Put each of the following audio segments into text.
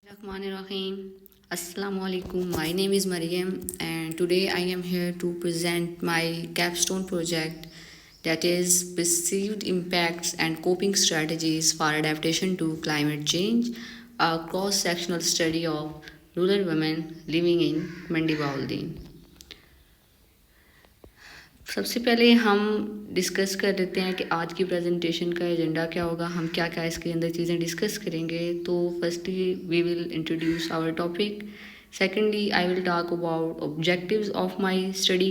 Rahim. Assalamu alaikum. My name is Mariam, and today I am here to present my capstone project, that is perceived impacts and coping strategies for adaptation to climate change, a cross-sectional study of rural women living in Mandi Bahauddin. सबसे पहले हम discuss कर लेते हैं कि आज की presentation का एजेंडा क्या होगा, हम क्या क्या इसके अंदर चीज़ें डिस्कस करेंगे. तो firstly we will introduce our topic. Secondly I will talk about objectives of my study,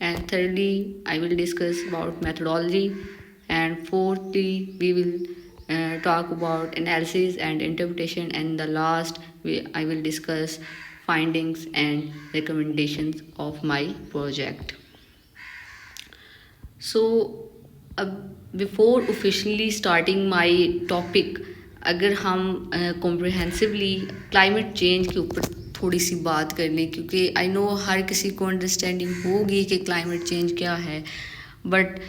and thirdly I will discuss about methodology, and fourthly we will talk about analysis and interpretation, and the last I will discuss findings and recommendations of my project. सो अब before officially starting my topic, अगर हम comprehensively climate change के ऊपर थोड़ी सी बात कर लें, क्योंकि आई नो हर किसी को अंडरस्टैंडिंग होगी कि क्लाइमेट चेंज क्या है, बट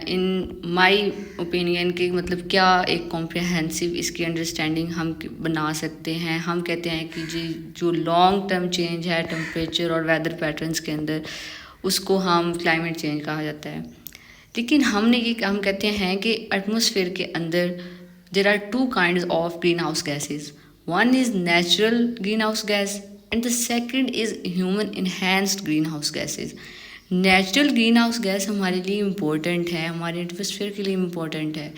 इन माय ओपिनियन के मतलब क्या एक कॉम्प्रिहेंसिव इसकी अंडरस्टैंडिंग हम बना सकते हैं. हम कहते हैं कि जी जो लॉन्ग टर्म चेंज है टेम्परेचर और वेदर पैटर्न्स के अंदर, उसको हम क्लाइमेट चेंज कहा जाता है. लेकिन हम कहते हैं कि एटमॉस्फेयर के अंदर there are two kinds of greenhouse gases. One is natural greenhouse gas and the second is human enhanced greenhouse gases. Natural greenhouse gas हमारे लिए इम्पोर्टेंट है, हमारे एटमॉस्फेयर के लिए इम्पोर्टेंट है,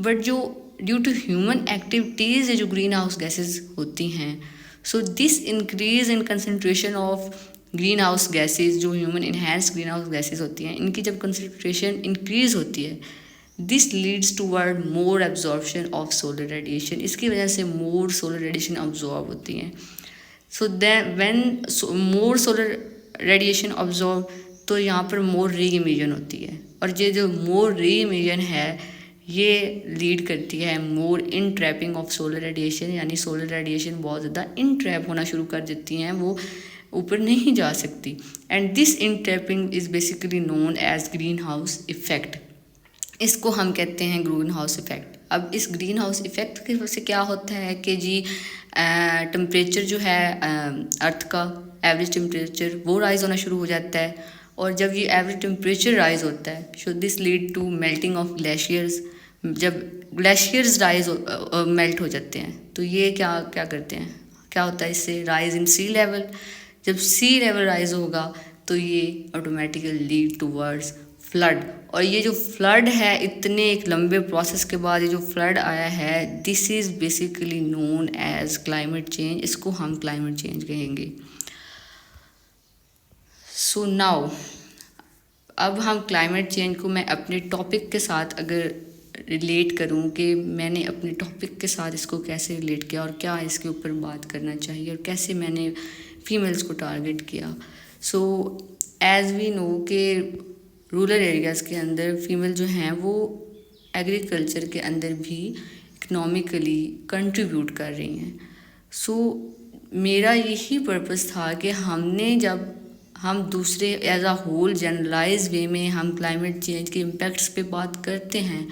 but जो due to human activities जो greenhouse gases होती हैं, so this increase in concentration of greenhouse gases, जो human enhanced greenhouse gases होती हैं, इनकी जब कंसनट्रेशन इंक्रीज होती है, this leads toward more absorption of solar radiation. इसकी वजह से मोर सोलर रेडिएशन ऑब्जॉर्ब होती हैं. So then when more solar radiation absorb, तो यहाँ पर मोर री इमिशन होती है, और ये जो मोर री इमिशन है ये लीड करती है मोर इन ट्रैपिंग ऑफ सोलर रेडिएशन, यानी सोलर रेडिएशन बहुत ज़्यादा इन ट्रैप होना शुरू कर देती हैं, वो ऊपर नहीं जा सकती. And this entrapping is basically known as greenhouse effect. इसको हम कहते हैं ग्रीन हाउस इफ़ेक्ट. अब इस ग्रीन हाउस इफ़ेक्ट की वजह से क्या होता है कि जी टेम्परेचर जो है अर्थ का एवरेज टेम्परेचर वो राइज़ होना शुरू हो जाता है, और जब ये एवरेज टेम्परेचर राइज़ होता है, so this lead to melting of glaciers. जब ग्लेशियर्स राइज मेल्ट हो जाते हैं, तो ये क्या क्या करते हैं, क्या होता है इससे, राइज इन सी लेवल. जब सी लेवल राइज होगा तो ये ऑटोमेटिकली लीड टूवर्ड्स फ्लड. और ये जो फ्लड है, इतने एक लंबे प्रोसेस के बाद ये जो फ्लड आया है, this is basically known as climate change. इसको हम क्लाइमेट चेंज कहेंगे. सो नाउ अब हम क्लाइमेट चेंज को मैं अपने टॉपिक के साथ अगर रिलेट करूं कि मैंने अपने टॉपिक के साथ इसको कैसे रिलेट किया और क्या इसके ऊपर बात करना चाहिए और कैसे मैंने फीमेल्स को टारगेट किया. सो एज़ वी नो कि रूरल एरियाज़ के अंदर फीमेल जो हैं वो एग्रीकल्चर के अंदर भी इकनॉमिकली कंट्रीब्यूट कर रही हैं. सो मेरा यही पर्पस था कि हमने जब हम दूसरे एज अ होल जनरलाइज वे में हम क्लाइमेट चेंज के इम्पैक्ट्स पे बात करते हैं,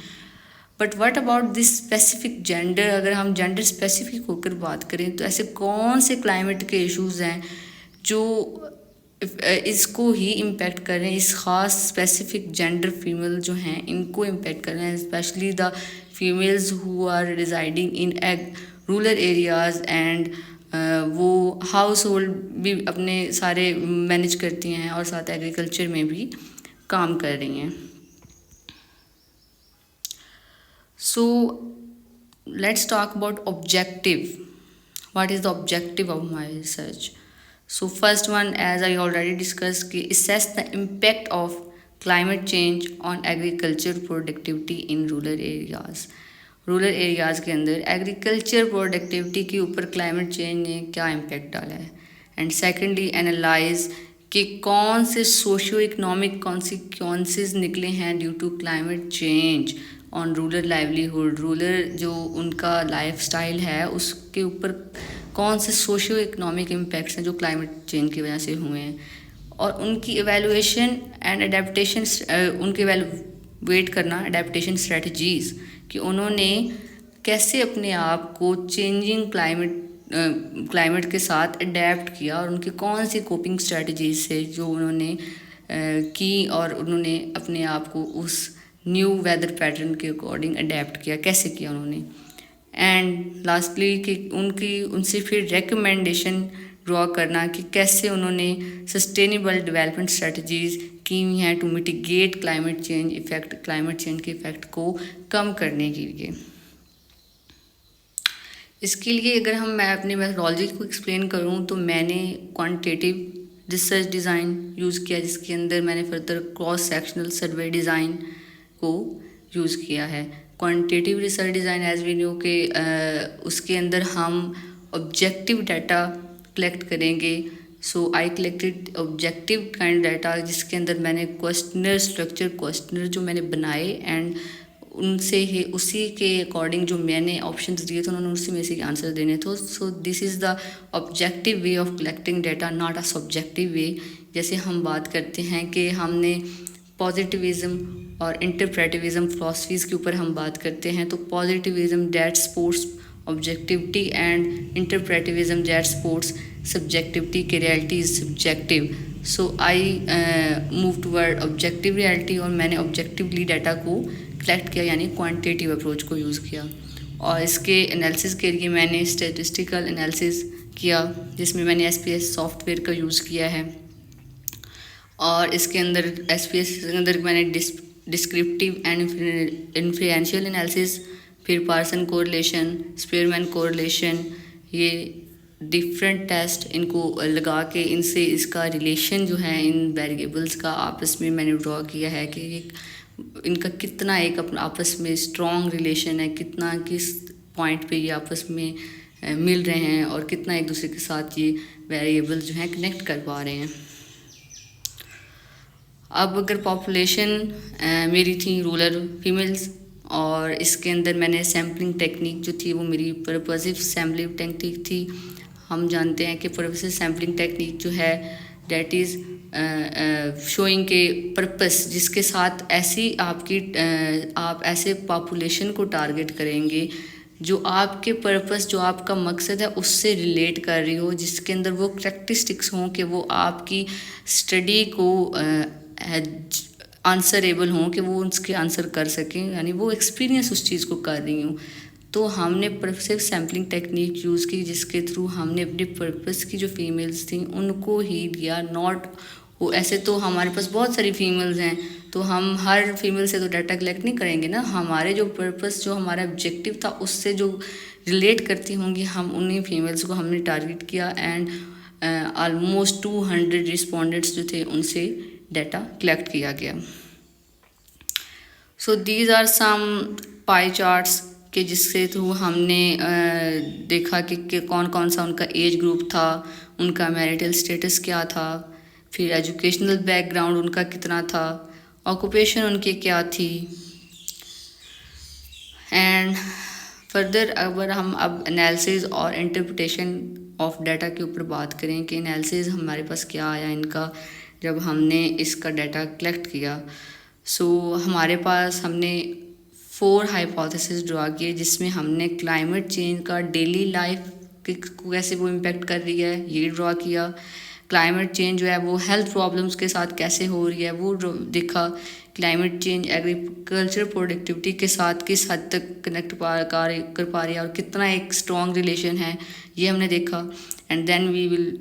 but what about this specific gender. अगर हम जेंडर स्पेसिफिक होकर बात करें तो ऐसे कौन से क्लाइमेट के इश्यूज़ हैं जो इसको ही इम्पेक्ट कर रहे हैं, इस ख़ास स्पेसिफिक जेंडर फीमेल जो हैं इनको इम्पेक्ट कर रहे हैं, specially the females who are residing in rural areas, and वो हाउस होल्ड भी अपने सारे मैनेज करती हैं और साथ एग्रीकल्चर में भी काम कर रही हैं. So let's talk about objective. What is the objective of my research? So first one, as I already discussed, assess the impact of climate change on agriculture productivity in rural areas. Rural areas के अंदर agriculture productivity के ऊपर climate change ने क्या impact डाला है. And secondly analyse कि कौन से सोशो इकनॉमिक कॉन्सिक्वेंसेस निकले हैं due to climate change on rural livelihood. Rural जो उनका लाइफ स्टाइल है उसके ऊपर कौन से सोशो इकनॉमिक इम्पैक्ट्स हैं जो क्लाइमेट चेंज की वजह से हुए हैं, और उनकी एवेलुएशन एंड अडेप्टेशन, उनके एवेलुएट करना अडेप्टेशन स्ट्रेटजीज़ कि उन्होंने कैसे अपने आप को चेंजिंग क्लाइमेट क्लाइमेट के साथ अडेप्ट किया और उनकी कौन सी कोपिंग स्ट्रेटजीज से जो उन्होंने की और उन्होंने अपने आप को उस न्यू वेदर पैटर्न के अकॉर्डिंग अडेप्ट किया, कैसे किया उन्होंने। एंड लास्टली कि उनसे फिर रिकमेंडेशन ड्रॉ करना कि कैसे उन्होंने सस्टेनेबल डेवलपमेंट स्ट्रेटजीज की हुई हैं टू मिटिगेट क्लाइमेट चेंज के इफ़ेक्ट को कम करने के लिए। इसके लिए अगर मैं अपने मेथोडोलॉजी को एक्सप्लेन करूँ तो मैंने क्वांटिटेटिव रिसर्च डिज़ाइन यूज़ किया, जिसके अंदर मैंने further cross sectional survey design को यूज़ किया है। Quantitative research design as we know के उसके अंदर हम ऑब्जेक्टिव डाटा कलेक्ट करेंगे। So I collected objective kind data, जिसके अंदर मैंने क्वेश्चनर जो मैंने बनाए एंड उनसे ही उसी के अकॉर्डिंग जो मैंने ऑप्शंस दिए थे उन्होंने उसी में से आंसर देने थे। So this is the objective way of collecting data, not a subjective way. जैसे हम बात करते हैं कि हमने पॉजिटिविज़म और इंटरप्रेटिविज़म फिलॉसफीज़ के ऊपर हम बात करते हैं, तो positivism that supports objectivity and interpretivism that supports subjectivity के reality is subjective. So I move toward objective reality और मैंने ऑब्जेक्टिवली डाटा को कलेक्ट किया, यानी क्वांटिटेटिव अप्रोच को यूज़ किया। और इसके एनालिसिस के लिए मैंने स्टैटिस्टिकल एनालिसिस किया, जिसमें मैंने SPSS सॉफ्टवेयर का यूज़ किया है। और इसके अंदर SPSS के अंदर मैंने डिस्क्रिप्टिव एंड इन्फ्लुएंशियल एनालिसिस, फिर पार्सन कोरिलेशन, स्पीयरमैन कोरिलेशन, ये डिफरेंट टेस्ट इनको लगा के इनसे इसका रिलेशन जो है इन वेरिएबल्स का आपस में मैंने ड्रॉ किया है कि इनका कितना एक अपना आपस में स्ट्रॉन्ग रिलेशन है, कितना किस पॉइंट पे ये आपस में मिल रहे हैं और कितना एक दूसरे के साथ ये वेरिएबल्स जो हैं कनेक्ट कर पा रहे हैं। अब अगर पॉपुलेशन मेरी थी रूरल फीमेल्स, और इसके अंदर मैंने सैम्पलिंग टेक्निक जो थी वो मेरी पर्पसिव सैम्पलिंग टेक्निक थी। हम जानते हैं कि पर्पसिव सैम्पलिंग टेक्निक जो है डेट इज़ शोइंग के पर्पस, जिसके साथ ऐसी आपकी आप ऐसे पॉपुलेशन को टारगेट करेंगे जो आपके पर्पस, जो आपका मकसद है उससे रिलेट कर रही हो, जिसके अंदर वो करैक्टरिस्टिक्स हों कि वो आपकी स्टडी को आंसरेबल हों, कि वो उसके आंसर कर सकें, यानी वो एक्सपीरियंस उस चीज़ को कर रही हूँ। तो हमने पर्पसिव सैम्पलिंग टेक्निक यूज़ की, जिसके थ्रू हमने अपने पर्पस की जो फीमेल्स थी उनको ही लिया। नॉट वो ऐसे तो हमारे पास बहुत सारी फीमेल्स हैं, तो हम हर फीमेल से तो डाटा कलेक्ट नहीं करेंगे ना। हमारे जो पर्पस, जो हमारा ऑब्जेक्टिव था उससे जो रिलेट करती होंगी, हम उन्हीं फीमेल्स को हमने टारगेट किया एंड ऑलमोस्ट 200 रिस्पोंडेंट्स जो थे उनसे डाटा कलेक्ट किया गया। So these are some pie charts कि जिसके थ्रू हमने देखा कि कौन कौन सा उनका एज ग्रुप था, उनका मैरिटल स्टेटस क्या था, फिर एजुकेशनल बैकग्राउंड उनका कितना था, ऑक्यूपेशन उनकी क्या थी। एंड फर्दर अगर हम अब एनालिसिस और इंटरप्रिटेशन ऑफ डाटा के ऊपर बात करें कि एनालिसिस हमारे पास क्या आया इनका जब हमने इसका डाटा कलेक्ट किया। सो हमारे पास हमने 4 हाइपोथेसिस ड्रॉ किए, जिसमें हमने क्लाइमेट चेंज का डेली लाइफ को कैसे वो इम्पेक्ट कर रही है ये ड्रॉ किया। क्लाइमेट चेंज जो है वो हेल्थ प्रॉब्लम्स के साथ कैसे हो रही है वो देखा। क्लाइमेट चेंज एग्रीकल्चर प्रोडक्टिविटी के साथ किस हद तक कनेक्ट कर पा रही है और कितना एक स्ट्रॉन्ग रिलेशन है, ये हमने देखा। And then we will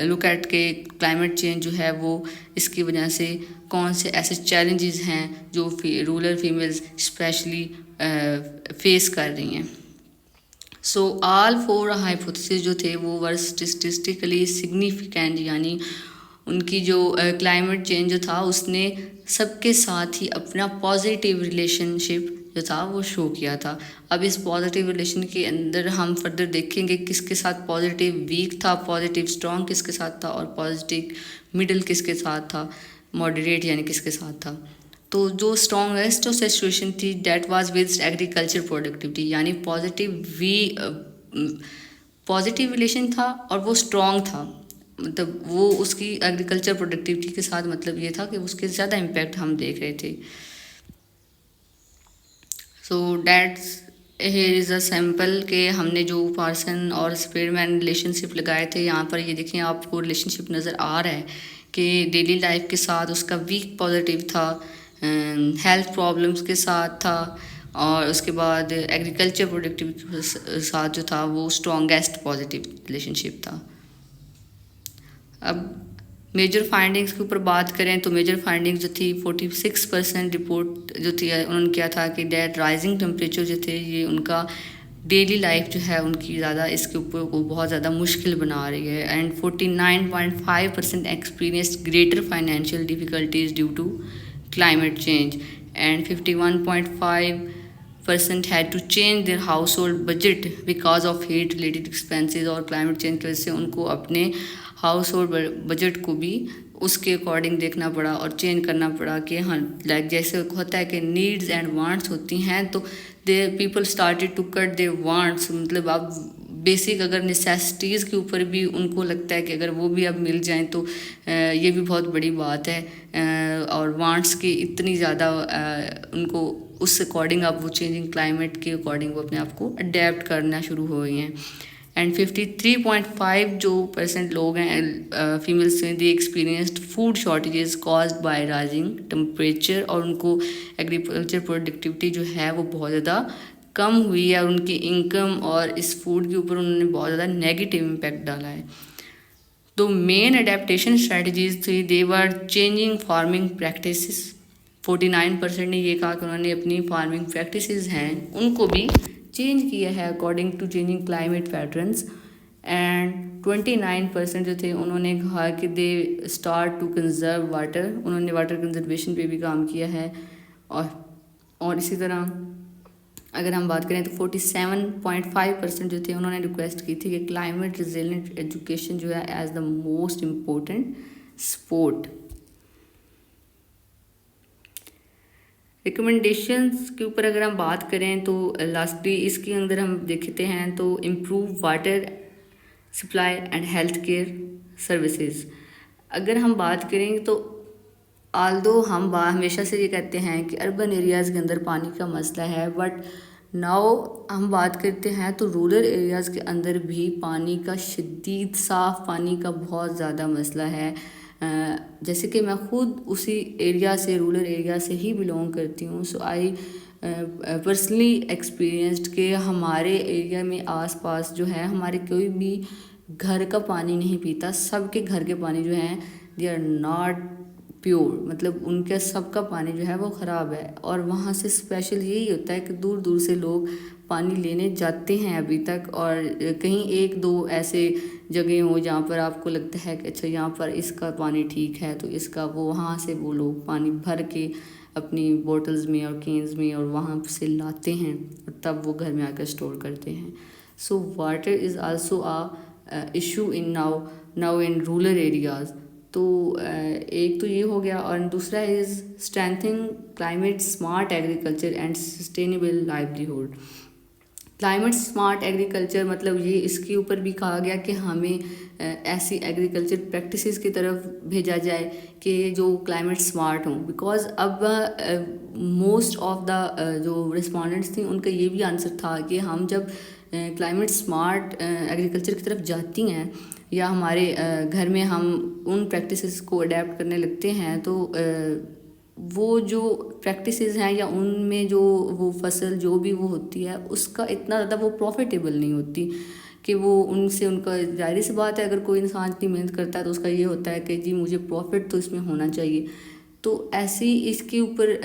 look at के क्लाइमेट चेंज जो है वो इसकी वजह से कौन से ऐसे चैलेंजेस हैं जो रूरल फीमेल्स स्पेशली फेस कर रही हैं। सो ऑल 4 हाइपोथेसिस जो थे वो वर स्टैटिस्टिकली सिग्निफिकेंट, यानी उनकी जो क्लाइमेट चेंज जो था उसने सबके साथ ही अपना पॉजिटिव रिलेशनशिप जो था वो शो किया था। अब इस पॉजिटिव रिलेशन के अंदर हम फर्दर देखेंगे किसके साथ पॉजिटिव वीक था, पॉजिटिव स्ट्रॉन्ग किसके साथ था और पॉजिटिव मिडिल किसके साथ था, मॉडरेट यानी किसके साथ था। तो जो स्ट्रॉन्गेस्ट जो सिचुएशन थी that was with agriculture productivity, यानी पॉजिटिव रिलेशन था और वो स्ट्रॉन्ग था, मतलब वो उसकी एग्रीकल्चर प्रोडक्टिविटी के साथ मतलब ये था कि उसके ज़्यादा इम्पैक्ट हम देख रहे थे। So that's here is a sample के हमने जो पार्सन और स्पेयरमैन रिलेशनशिप लगाए थे, यहाँ पर ये देखिए आपको रिलेशनशिप नज़र आ रहा है कि डेली लाइफ के साथ उसका वीक पॉजिटिव था, हेल्थ प्रॉब्लम्स के साथ था, और उसके बाद एग्रीकल्चर प्रोडक्टिविटी के साथ जो था वो स्ट्रॉन्गेस्ट पॉजिटिव रिलेशनशिप था। अब मेजर फाइंडिंग्स के ऊपर बात करें तो मेजर फाइंडिंग्स जो थी 46% रिपोर्ट जो थी उन्होंने किया था कि डेट राइजिंग टेम्परेचर जो थे ये उनका डेली लाइफ जो है उनकी ज़्यादा इसके ऊपर को बहुत ज़्यादा मुश्किल बना रही है। And 49.5% experience greater financial difficulties due to climate change, and 51.5% had to change their household budget because of heat related expenses, और climate change की वजह से उनको अपने हाउस होल्ड बजट को भी उसके अकॉर्डिंग देखना पड़ा और चेंज करना पड़ा कि हाँ लाइक जैसे होता है कि नीड्स एंड वांट्स होती हैं तो the people started to cut their wants, मतलब अब बेसिक अगर नेसेसिटीज़ के ऊपर भी उनको लगता है कि अगर वो भी अब मिल जाएं तो ये भी बहुत बड़ी बात है, और वांट्स की इतनी ज़्यादा उनको उस अकॉर्डिंग अब वो चेंजिंग क्लाइमेट के अकॉर्डिंग वो अपने आप को अडेप्ट करना शुरू हो गई हैं। एंड 53.5 जो % लोग हैं फीमेल्स में they experienced food shortages caused by rising temperature, और उनको एग्रीकल्चर प्रोडक्टिविटी जो है वो बहुत ज़्यादा कम हुई है और उनकी इनकम और इस फूड के ऊपर उन्होंने बहुत ज़्यादा नेगेटिव इम्पैक्ट डाला है। तो मेन अडेप्टेशन स्ट्रेटजीज थी दे वर चेंजिंग फार्मिंग प्रैक्टिसेस, 49% ने ये कहा कि उन्होंने अपनी फार्मिंग प्रैक्टिसेस हैं उनको भी चेंज किया है according to changing climate patterns. And 29% जो थे उन्होंने कहा कि they start to conserve water, उन्होंने वाटर कंजर्वेशन पे भी काम किया है। और इसी तरह अगर हम बात करें तो 47.5% जो थे उन्होंने रिक्वेस्ट की थी कि क्लाइमेट रिजिलेंट एजुकेशन जो है as the most important support. Recommendations के ऊपर अगर हम बात करें तो लास्टली इसके अंदर हम देखते हैं तो improve water supply and health care services. अगर हम बात करें तो आल्दो हम हमेशा से ये कहते हैं कि अर्बन एरियाज़ के अंदर पानी का मसला है, बट नाउ हम बात करते हैं तो रूरल एरियाज़ के अंदर भी पानी का शदीद साफ़ पानी का बहुत ज़्यादा मसला है। जैसे कि मैं ख़ुद उसी एरिया से रूरल एरिया से ही बिलोंग करती हूँ, सो आई पर्सनली एक्सपीरियंस्ड कि हमारे एरिया में आसपास जो है हमारे कोई भी घर का पानी नहीं पीता, सबके घर के पानी जो हैं दे आर नॉट प्योर, मतलब उनके सबका पानी जो है वो ख़राब है। और वहाँ से स्पेशल यही होता है कि दूर दूर से लोग पानी लेने जाते हैं अभी तक, और कहीं एक दो ऐसे जगह हो जहाँ पर आपको लगता है कि अच्छा यहाँ पर इसका पानी ठीक है तो इसका वो वहाँ से वो लोग पानी भर के अपनी बोटल्स में और कैंस में और वहाँ से लाते हैं और तब वो घर में आकर स्टोर करते हैं। So water is also a issue in now in rural areas. तो एक तो ये हो गया, और दूसरा is strengthening climate smart agriculture and sustainable livelihood. Climate smart agriculture मतलब ये इसके ऊपर भी कहा गया कि हमें ऐसी एग्रीकल्चर प्रैक्टिसेस की तरफ भेजा जाए कि जो क्लाइमेट स्मार्ट हों, बिकॉज अब मोस्ट ऑफ द जो रिस्पोंडेंट्स थी उनका ये भी आंसर था कि हम जब क्लाइमेट स्मार्ट एग्रीकल्चर की तरफ जाती हैं या हमारे घर में हम उन प्रैक्टिसेस को अडेप्ट करने लगते हैं तो वो जो प्रैक्टिसेस हैं या उनमें जो वो फसल जो भी वो होती है उसका इतना ज़्यादा वो प्रॉफिटेबल नहीं होती कि वो उनसे उनका जाहिर सी बात है अगर कोई इंसान इतनी मेहनत करता है तो उसका ये होता है कि जी मुझे प्रॉफिट तो इसमें होना चाहिए। तो ऐसी इसके ऊपर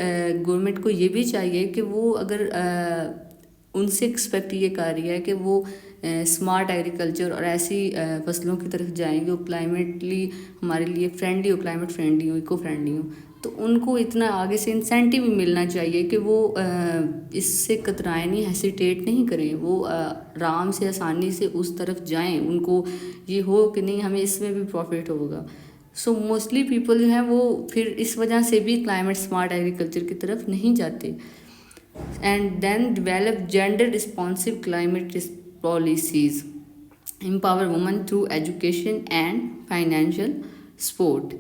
गवर्नमेंट को ये भी चाहिए कि वो अगर उनसे एक्सपेक्ट ये कर रही है कि वो स्मार्ट एग्रीकल्चर और ऐसी फसलों की तरफ जाएं जो क्लाइमेटली हमारे लिए फ्रेंडली हो, क्लाइमेट फ्रेंडली हो, इको फ्रेंडली हो, तो उनको इतना आगे से इंसेंटिव भी मिलना चाहिए कि वो इससे कतराएं नहीं, हेसिटेट नहीं करें, वो आराम से आसानी से उस तरफ जाएं, उनको ये हो कि नहीं हमें इसमें भी प्रॉफिट होगा। सो मोस्टली पीपल जो है वो फिर इस वजह से भी क्लाइमेट स्मार्ट एग्रीकल्चर की तरफ नहीं जाते। And then develop gender responsive climate policies, empower women through education and financial support,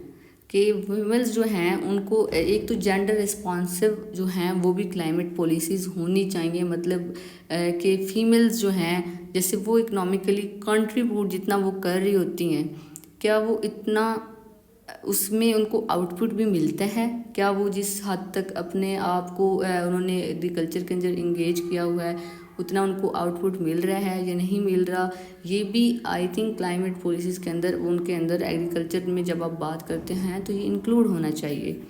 कि फीमेल्स जो हैं उनको एक तो जेंडर रिस्पॉन्सिव जो हैं वो भी क्लाइमेट पॉलिसीज़ होनी चाहिए, मतलब कि फ़ीमेल्स जो हैं जैसे वो इकोनॉमिकली कंट्रीब्यूट जितना वो कर रही होती हैं, क्या वो इतना उसमें उनको आउटपुट भी मिलता है, क्या वो जिस हद तक अपने आप को उन्होंने एग्रीकल्चर के अंदर इंगेज किया हुआ है उतना उनको आउटपुट मिल रहा है या नहीं मिल रहा। ये भी आई थिंक क्लाइमेट पॉलिसीज़ के अंदर उनके अंदर एग्रीकल्चर में जब आप बात करते हैं तो ये इंक्लूड होना चाहिए।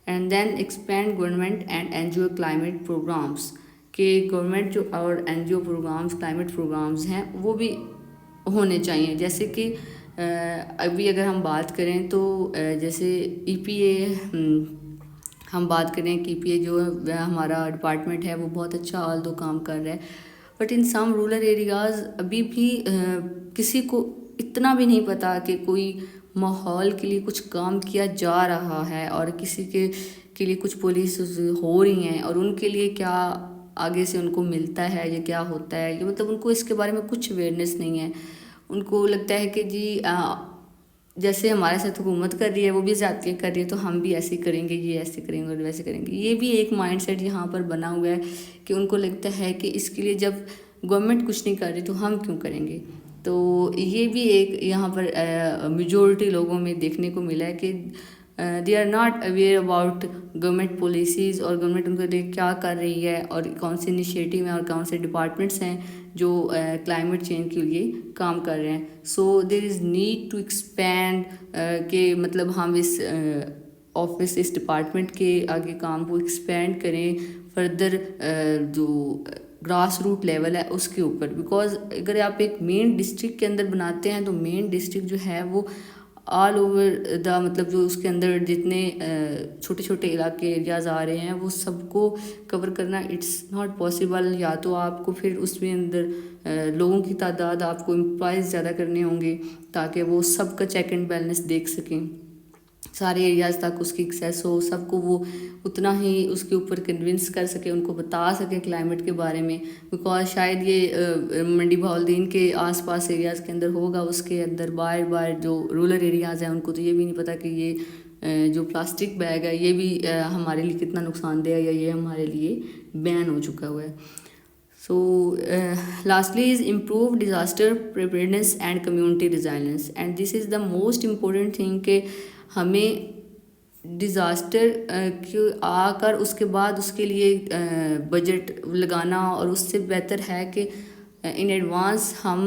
And then expand government and NGO climate programs, के गवर्नमेंट जो और एनजीओ प्रोग्राम्स क्लाइमेट प्रोग्राम्स हैं वो भी होने चाहिए। जैसे कि अभी अगर हम बात करें तो जैसे ईपीए हम बात करें कि ईपीए जो है हमारा डिपार्टमेंट है वो बहुत अच्छा ऑल दो काम कर रहा है, but in some rural areas अभी भी किसी को इतना भी नहीं पता कि कोई माहौल के लिए कुछ काम किया जा रहा है और किसी के लिए कुछ पुलिस हो रही हैं और उनके लिए क्या आगे से उनको मिलता है या क्या होता है, ये मतलब उनको इसके बारे में कुछ अवेयरनेस नहीं है। उनको लगता है कि जी जैसे हमारे साथ हुकूमत कर रही है वो भी ज़्यादतियाँ कर रही है तो हम भी ऐसे करेंगे, ये ऐसे करेंगे और वैसे करेंगे। ये भी एक माइंडसेट यहाँ पर बना हुआ है कि उनको लगता है कि इसके लिए जब गवर्नमेंट कुछ नहीं कर रही तो हम क्यों करेंगे। तो ये भी एक यहाँ पर मेजॉरिटी लोगों में देखने को मिला है कि they are not aware about government policies और गवर्नमेंट उनके लिए क्या कर रही है और कौन से इनिशिएटिव हैं और कौन से डिपार्टमेंट्स हैं जो क्लाइमेट चेंज के लिए काम कर रहे हैं। So there is need to expand के मतलब हम इस ऑफिस इस डिपार्टमेंट के आगे काम को एक्सपेंड करें फर्दर जो ग्रास रूट लेवल है उसके ऊपर। बिकॉज अगर आप एक मेन डिस्ट्रिक्ट के अंदर बनाते हैं तो मेन डिस्ट्रिक्ट जो है वो ऑल ओवर द मतलब जो उसके अंदर जितने छोटे छोटे इलाके एरियाज़ आ रहे हैं वो सबको कवर करना इट्स नॉट पॉसिबल। या तो आपको फिर उसमें अंदर लोगों की तादाद आपको एम्प्लॉयज़ ज़्यादा करने होंगे ताकि वो सबका चेक एंड बैलेंस देख सकें, सारे एरियाज़ तक उसकी एक्सेस हो, सबको वो उतना ही उसके ऊपर कन्विंस कर सके, उनको बता सके क्लाइमेट के बारे में। बिकॉज शायद ये मंडी बहाउद्दीन के आसपास एरियाज़ के अंदर होगा, उसके अंदर बाहर बाहर जो रूरल एरियाज़ हैं उनको तो ये भी नहीं पता कि ये जो प्लास्टिक बैग है ये भी हमारे लिए कितना नुकसानदेह है या ये हमारे लिए बैन हो चुका हुआ है। So lastly is improve disaster preparedness and community resilience, and this is the most important thing कि हमें डिज़ास्टर के आकर उसके बाद उसके लिए बजट लगाना और उससे बेहतर है कि इन एडवांस हम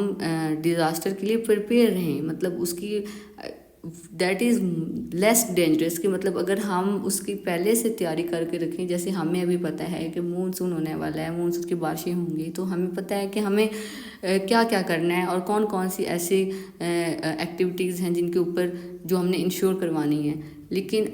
डिज़ास्टर के लिए प्रिपेयर रहें। मतलब उसकी दैट इज़ लेस डेंजरस कि मतलब अगर हम उसकी पहले से तैयारी करके रखें। जैसे हमें अभी पता है कि मानसून होने वाला है, मानसून की बारिशें होंगी, तो हमें पता है कि हमें क्या क्या करना है और कौन कौन सी ऐसी एक्टिविटीज़ हैं जिनके ऊपर जो हमने इंश्योर करवानी है। लेकिन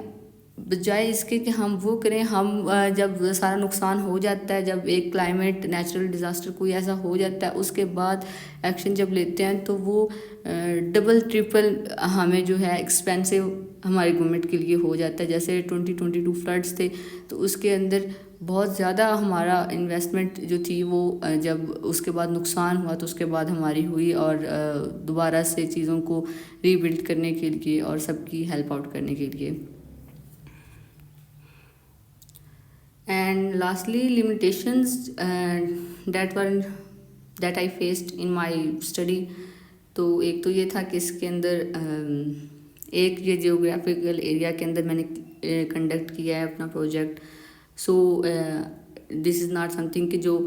बजाय इसके कि हम वो करें, हम जब सारा नुकसान हो जाता है, जब एक क्लाइमेट नेचुरल डिज़ास्टर कोई ऐसा हो जाता है उसके बाद एक्शन जब लेते हैं तो वो डबल ट्रिपल हमें जो है एक्सपेंसिव हमारी गवर्नमेंट के लिए हो जाता है। जैसे 2022 फ्लड्स थे तो उसके अंदर बहुत ज़्यादा हमारा इन्वेस्टमेंट जो थी वो जब उसके बाद नुकसान हुआ तो उसके बाद हमारी हुई और दोबारा से चीज़ों को रीबिल्ड करने के लिए और सबकी हेल्प आउट करने के लिए। And lastly, limitations that I faced in my study। तो एक तो ये था कि इसके अंदर एक ये जियोग्राफिकल एरिया के अंदर मैंने कंडक्ट किया है अपना project. So this is not something कि जो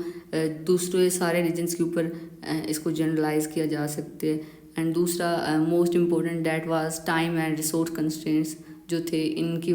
दूसरे सारे रीजन्स के ऊपर इसको जनरलाइज किया जा सकते हैं। एंड दूसरा most important that was time and resource constraints जो थे, इनकी